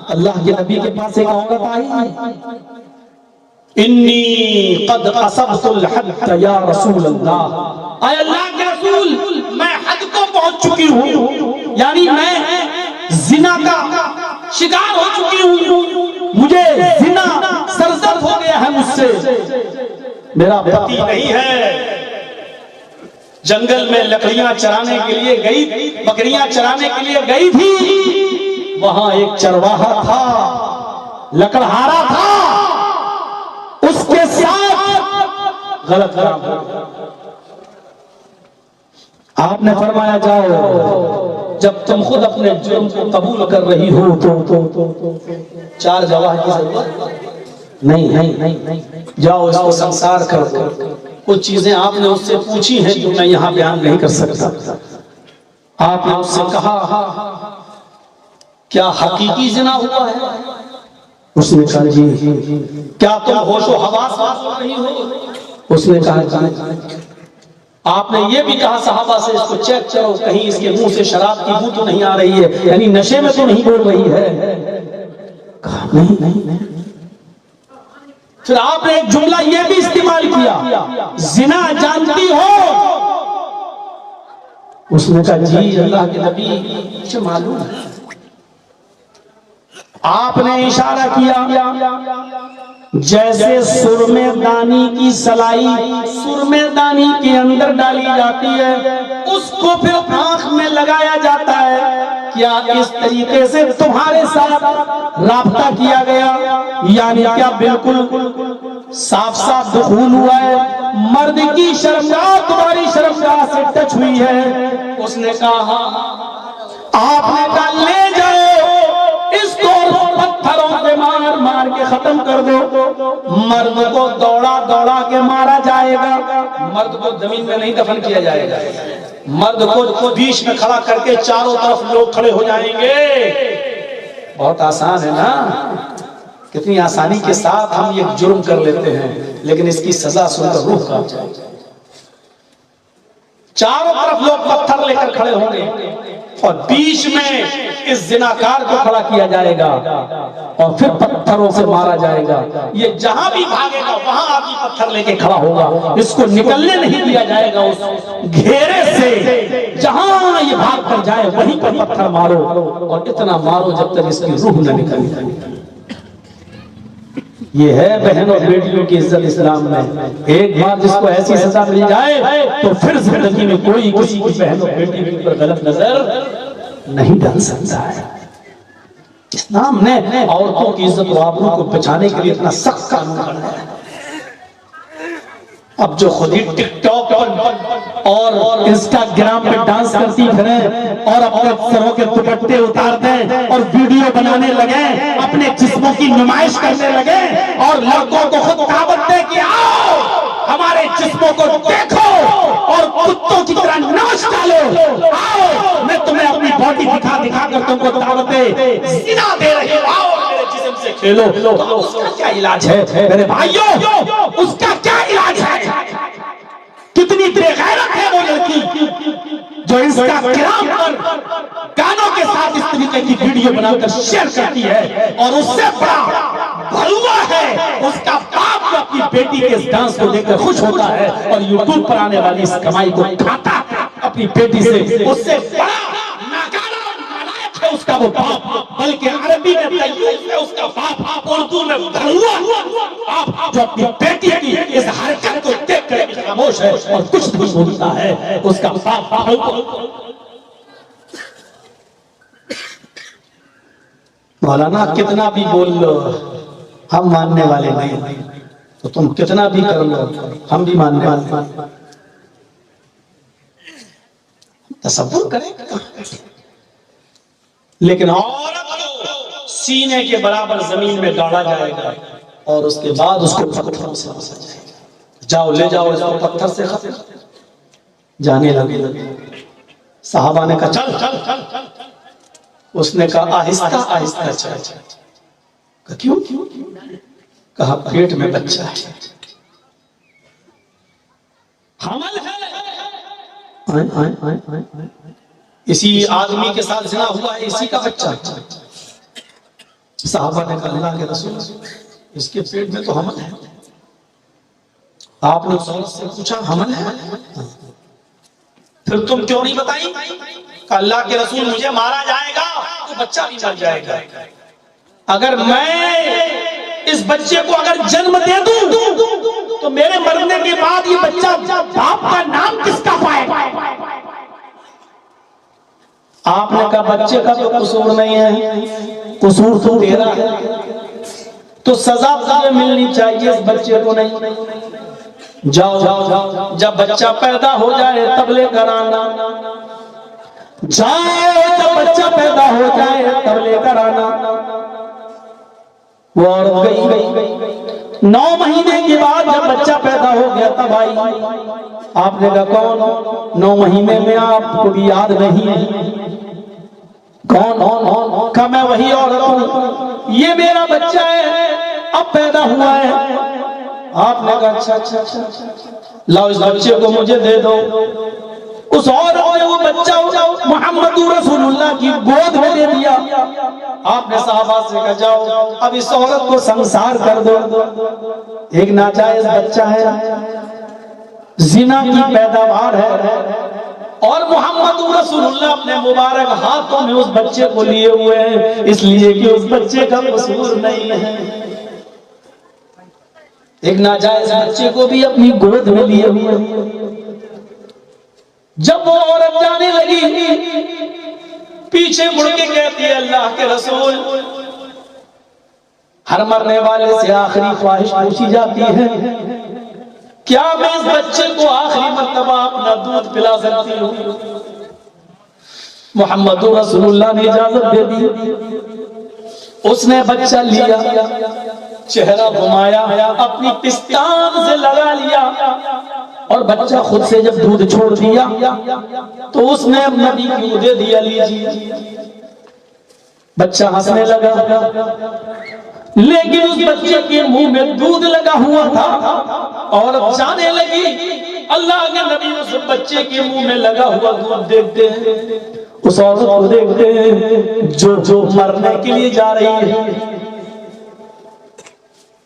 اللہ کے نبی کے پاس ایک عورت آئی، انی قد اصبت الحد یا رسول اللہ، اے اللہ کے رسول میں حد کو پہنچ چکی ہوں، یعنی میں زنا کا شکار ہو چکی ہوں، مجھے زنا سرزد ہو گیا ہے مجھ سے، میرا پتی نہیں ہے، جنگل میں لکڑیاں چرانے کے لیے گئی، بکریاں چرانے کے لیے گئی تھی، وہاں ایک چرواہا تھا، لکڑہارا تھا، اس کے ساتھ غلط کام ہو گیا۔ آپ نے فرمایا جاؤ، جب تم خود اپنے جرم کو قبول کر رہی ہو تو 4 گواہ کی ضرورت نہیں، جاؤ اس کو سنسار کرو۔ کچھ چیزیں آپ نے اس سے پوچھی ہیں جو میں یہاں بیان نہیں کر سکتا۔ آپ نے اس سے کہا کیا حقیقی زنا ہوا ہے؟ اس نے کہا جی۔ کیا تم ہوش و حواس ہو رہی ہو؟ اس نے کہا جی۔ آپ نے یہ بھی کہا صحابہ سے اس کو چیک کرو کہیں اس کے منہ سے شراب کی بو تو نہیں آ رہی ہے، یعنی نشے میں تو نہیں بول رہی ہے؟ کہا نہیں۔ پھر آپ نے ایک جملہ یہ بھی استعمال کیا، زنا جانتی ہو؟ اس نے کہا جی اللہ کے نبی مجھے معلوم ہے۔ آپ نے اشارہ کیا جیسے سرمے دانی کی سلائی سرمے دانی کے اندر ڈالی جاتی ہے، اس کو پھر آنکھ میں لگایا جاتا ہے، کیا اس طریقے سے تمہارے ساتھ رابطہ کیا گیا؟ یعنی کیا بالکل صاف صاف دخول ہوا ہے؟ مرد کی شرمگاہ تمہاری شرمگاہ سے ٹچ ہوئی ہے؟ اس نے کہا ہاں۔ آپ نے کہا لے جاؤ اس کو پتھروں سے مار کے ختم کر دو۔ مرد کو دوڑا کے مارا جائے گا، مرد کو زمین میں نہیں دفن کیا جائے گا، مرد کو بیچ میں کھڑا کر کے چاروں طرف لوگ کھڑے ہو جائیں گے۔ بہت آسان ہے نا، کتنی آسانی کے ساتھ ہم یہ جرم کر لیتے ہیں، لیکن اس کی سزا سن کر روح کانپ جائے۔ چاروں طرف لوگ پتھر لے کر کھڑے ہوں گے اور بیچ میں اس زناکار کو کھڑا کیا جائے گا اور پھر پتھروں سے مارا جائے گا۔ یہ جہاں بھی بھاگے گا وہاں آدمی پتھر لے کے کھڑا ہوگا، اس کو نکلنے نہیں دیا جائے گا اس گھیرے سے، جہاں یہ بھاگ کر جائے وہیں پر پتھر مارو اور اتنا مارو جب تک اس کی روح نہ نکل جائے۔ یہ ہے بہن اور بیٹیوں کی عزت اسلام میں۔ ایک بار جس کو ایسی سزا مل جائے تو پھر زندگی میں کوئی کسی کی بہن اور بیٹی پر غلط نظر نہیں ڈال سکتا ہے۔ اسلام نے عورتوں کی عزت و آبرو کو بچانے کے لیے اتنا سخت قانون بنایا ہے۔ اب جو خود ہی ٹک ٹاک اور انسٹاگرام پہ ڈانس کرتی پھریں اور اپنے سروں کے دوپٹے اتار دیں اور ویڈیو بنانے لگیں، اپنے جسموں کی نمائش کرنے لگیں اور لڑکوں کو خود دعوت دیں کہ آؤ ہمارے جسموں کو دیکھو اور کتوں کی طرح نوش ڈالو، آؤ میں تمہیں اپنی باڈی دکھا کر تم کو دعوت زنا دے رہی ہوں، آؤ میرے جسم سے کھیلو۔ اس کا کیا علاج ہے میرے بھائیوں؟ اس کا کیا علاج ہے؟ کتنی بے غیرت ہے وہ لڑکی جو انسٹاگرام پر گانوں کے ساتھ اس طریقے کی ویڈیو بنا کر شیئر کرتی ہے، اور اس سے بڑا بھلوا ہے اس کا باپ جو اپنی بیٹی کے اس ڈانس کو دیکھ کر خوش ہوتا ہے اور یوٹیوب پر آنے والی اس کمائی کو کھاتا ہے اپنی بیٹی سے۔ اس سے بڑا ناکارہ اور نالائق ہے اس کا وہ باپ، بلکہ عربی میں دیوس ہے اس کا باپ، اردو میں بھلوا باپ جو اپنی بیٹی کی اس حرکت کو دیکھ کر خاموش ہے اور کچھ نہیں بولتا ہے، اس کا باپ۔ مولانا کتنا بھی بول لو ہم ماننے والے نہیں، تو تم کتنا بھی کر لو ہم بھی ماننے والے نہیں۔ تصور کریں لیکن عورت کو سینے کے برابر زمین میں گاڑا جائے گا اور اس کے بعد اس کو پتھروں سے بسا جائے گا۔ جاؤ لے جاؤ اس کو پتھر سے ختم جانے لگے۔ صحابہ نے کہا چل چل چل چل، اس نے کہا آہستہ آہستہ چل۔ کیوں؟ کہا پیٹ میں بچہ ہے، حمل ہے۔ اسی آدمی کے ساتھ زنا ہوا ہے، اسی کا بچہ۔ صحابہ نے کہا اللہ کے رسول اس کے پیٹ میں تو حمل ہے. آپ نے اس عورت سے پوچھا حمل ہے؟ پھر تم کیوں نہیں بتائی؟ کہ اللہ کے رسول مجھے مارا جائے گا تو بچہ بھی مر جائے گا. اگر میں اس بچے کو اگر جنم دے دوں تو میرے مرنے کے بعد یہ بچہ باپ کا نام کس کا پائے گا؟ آپ نے کہا بچے کا تو قصور نہیں ہے، قصور تو تیرا ہے، تو سزا تجھے ملنی چاہیے، اس بچے کو نہیں. جاؤ جب بچہ پیدا ہو جائے تب لے کر آنا. جاؤ جب بچہ پیدا ہو جائے تب لے کر آنا. وہ عورت گئی. 9 مہینے کے بعد جب بچہ پیدا ہو گیا تب آئی. آپ نے کہا کون؟ 9 مہینے میں آپ کو بھی یاد نہیں ہے؟ کون؟ کہا میں وہی عورت ہوں، یہ میرا بچہ ہے، اب پیدا ہوا ہے. آپ نے کہا اچھا لاؤ اس بچے کو مجھے دے دو. اس عورت نے وہ بچہ محمد رسول اللہ کی گود میں دے دیا. آپ نے صحابہ سے کہا جاؤ اب اس عورت کو سنسار کر دو، ایک ناجائز بچہ ہے، زنا کی پیداوار ہے، اور محمد رسول اللہ اپنے مبارک ہاتھوں میں اس بچے کو لیے ہوئے ہیں، اس لیے کہ اس بچے کا قصور نہیں ہے. ایک ناجائز بچے کو بھی اپنی گود میں لیے ہوئے. جب وہ عورت جانے لگی پیچھے مڑ کے کہتی ہے اللہ کے رسول، ہر مرنے والے سے آخری خواہش پوچھی جاتی ہے، کیا میں اس بچے کو آخری مرتبہ اپنا دودھ پلا سکتی ہوں؟ محمد رسول اللہ نے اجازت دے دی. اس نے بچہ لیا، چہرہ گھمایا، اپنی پستان سے لگا لیا، اور بچہ خود سے جب دودھ چھوڑ دیا تو اس نے نبی کو دے دیا، لیجیے. بچہ ہنسنے لگا، لیکن اس بچے کے منہ میں دودھ لگا ہوا تھا. اور اب جانے لگی، اللہ کے نبی اس بچے کے منہ میں لگا ہوا دودھ دیکھتے ہیں، اس عورت کو دیکھتے ہیں جو مرنے کے لیے جا رہی ہے.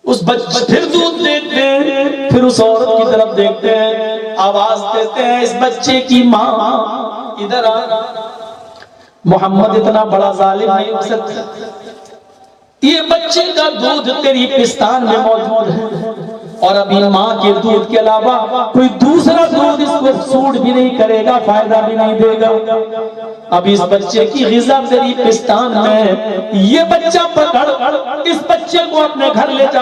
اس بچے پھر دودھ دیکھتے ہیں، پھر اس عورت کی طرف دیکھتے ہیں، آواز دیتے ہیں اس بچے کی ماں ادھر آ. محمد اتنا بڑا ظالم نہیں ہو سکتا، یہ بچے کا دودھ تیری پستان میں موجود ہے، اور ابھی ماں کے دودھ کے علاوہ کوئی دوسرا دودھ اس کو سوٹ بھی نہیں کرے گا، فائدہ بھی نہیں دے گا. ابھی اس بچے کی غذا تیری پستان میں، یہ بچہ پکڑ، اس بچے کو اپنے گھر لے جا،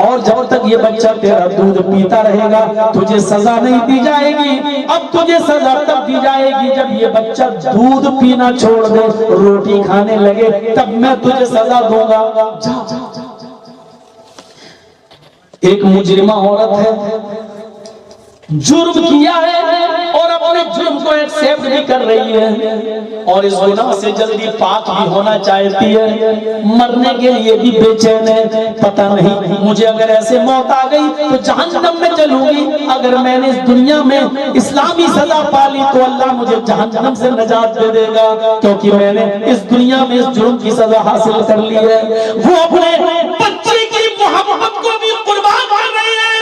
اور جب تک یہ بچہ تیرا دودھ پیتا رہے گا تجھے سزا نہیں دی جائے گی. اب تجھے سزا تب دی جائے گی جب یہ بچہ دودھ پینا چھوڑ دے، روٹی کھانے لگے، تب میں تجھے سزا دوں گا. ایک مجرمہ عورت ہے، جرم کیا ہے اور اپنے جرم کو ایکسپٹ بھی کر رہی ہے، اور اس گناہ سے جلدی پاک بھی ہونا چاہتی ہے، مرنے کے لیے بھی بے چین ہے. پتہ نہیں مجھے اگر ایسے موت آ گئی تو جہنم میں چلوں گی، اگر میں نے اس دنیا میں اسلامی سزا پالی تو اللہ مجھے جہنم سے نجات دے دے گا، کیونکہ میں نے اس دنیا میں اس جرم کی سزا حاصل کر لی ہے. وہ اپنے بچے کی محبت کو بھی قربان کر رہی ہے،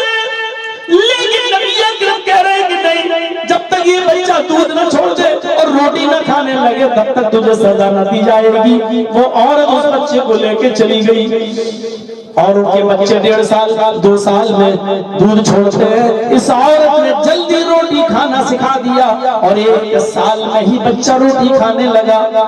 لیکن نبی اکرم کہہ رہے ہیں کہ نہیں، جب تک یہ بچہ دودھ نہ چھوڑ دے اور روٹی نہ کھانے لگے تب تک تجھے سزا نہ دی جائے گی. وہ عورت اس بچے کو لے کے چلی گئی، اور ان کے بچے 1.5 سال 2 سال میں دودھ چھوڑتے ہیں. اس عورت نے جلدی روٹی کھانا سکھا دیا، اور 1 سال میں ہی بچہ روٹی کھانے لگا.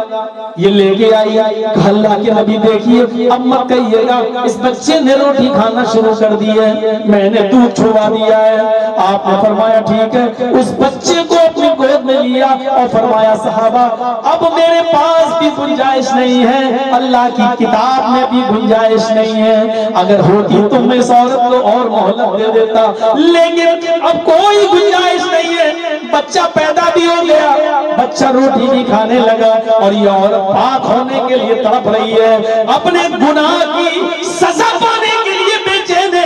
یہ لے کے آئی، اللہ کے نبی دیکھیے، اب مت کہیے گا اس بچے نے روٹی کھانا شروع کر دی ہے، میں نے دودھ چھڑوا دیا ہے. آپ نے فرمایا ٹھیک ہے. اس بچے کو اپنی گود میں لیا اور فرمایا صحابہ اب میرے پاس بھی گنجائش نہیں ہے، اللہ کی کتاب میں بھی گنجائش نہیں ہے، اگر ہوتی تو میں اس عورت کو اور مہلت دے دیتا، لیکن اب کوئی گنجائش نہیں ہے. بچہ پیدا بھی ہو گیا، بچہ روٹی بھی کھانے لگا، اور یہ عورت پاک ہونے کے لیے تڑپ رہی ہے، اپنے گناہ کی سزا پانے کے لیے بے چین ہے.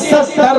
70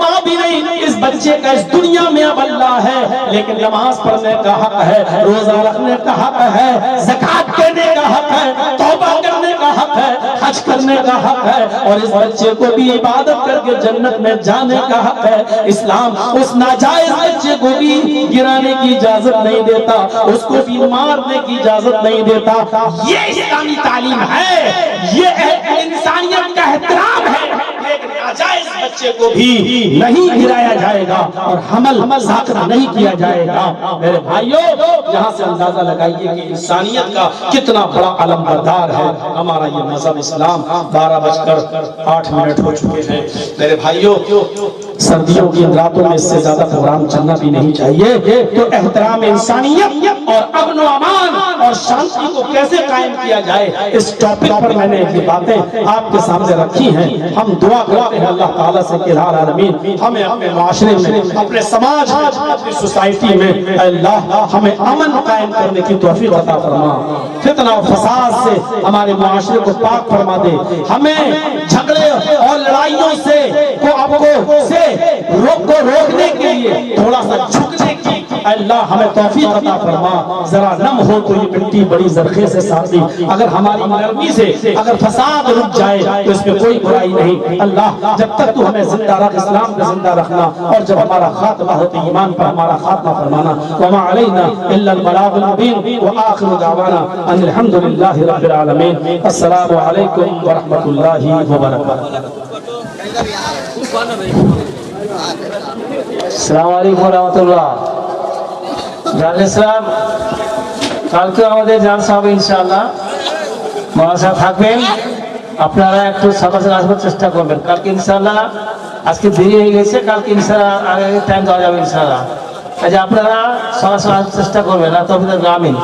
ماں بھی نہیں، اس بچے کا اس دنیا میں اب اللہ ہے، لیکن نماز پڑھنے کا حق ہے، روزہ رکھنے کا حق ہے، زکات دینے کا حق ہے، توبہ کرنے کا حق ہے، حج کرنے کا حق ہے، اور اس بچے کو بھی عبادت کر کے جنت میں جانے کا حق ہے۔ اسلام اس ناجائز بچے کو بھی گرانے کی اجازت نہیں دیتا، اس کو بھی مارنے کی اجازت نہیں دیتا۔ یہ اسلامی تعلیم ہے، یہ انسانیت کا احترام ہے۔ ایک ناجائز بچے کو بھی نہیں گرایا جائے گا اور حمل ساخت نہیں کیا جائے گا۔ میرے بھائیوں، یہاں سے اندازہ لگائیے کہ انسانیت کا کتنا بڑا علم بردار ہے ہمارا یہ مذہب اسلام۔ 12:08 ہو چکے ہیں۔ میرے بھائیوں، سردیوں کی راتوں میں اس سے زیادہ پروگرام چلنا بھی نہیں چاہیے، تو احترام انسانیت اور امن و امان اور شانتی کو کیسے قائم کیا جائے، اس ٹاپک پر میں نے یہ باتیں آپ کے سامنے رکھی ہیں۔ ہم دعا کرتے ہیں اللہ تعالیٰ سے کہ الہ العالمین ہمیں اپنے معاشرے میں، اپنے سماج میں، اپنی سوسائٹی میں اے اللہ ہمیں امن قائم کرنے کی توفیق عطا فرما، فتنہ و فساد سے ہمارے معاشرے کو پاک فرما دے، ہمیں جھگڑے اور لڑائیوں سے روکنے کے لیے تھوڑا سا جھکنے کی اے اللہ ہمیں توفیق عطا فرما۔ ذرا نم ہو تو یہ مٹی بڑی زرخیز سے ساتھی، اگر ہماری نرمی سے اگر فساد رک جائے تو اس میں کوئی برائی نہیں۔ اللہ جب تک تو ہمیں زندہ رکھ، اسلام پہ زندہ رکھنا، اور جب ہمارا خاتمہ ہو تو ایمان پر ہمارا خاتمہ فرمانا۔ وما علینا الا البلاغ المبین، وآخر دعوانا ان الحمد للہ رب العالمین۔ السلام علیکم ورحمۃ اللہ وبرکاتہ۔ আসসালামু আলাইকুম রাহমাতুল্লাহ। জান ইসলাম কালকে আমাদের জালসা হবে ইনশাআল্লাহ, মাদ্রাসা থাকবেন, আপনারা একটু সকাল সকাল আসবার চেষ্টা করবেন। কালকে ইনশাআল্লাহ, আজকে দেরি হয়ে গেছে, কালকে ইনশাআল্লাহ আগে টাইম দেওয়া যাবে ইনশাআল্লাহ। কাজে আপনারা সকাল সকাল আসবার চেষ্টা করবেন। আর তৌফিক আমিন।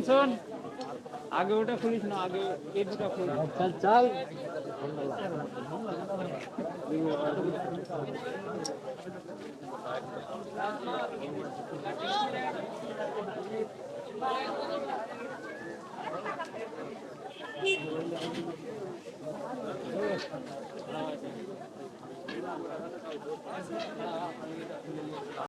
শোন আগে ওটা খুলিস না, আগে এই দুটা খুলিস। চল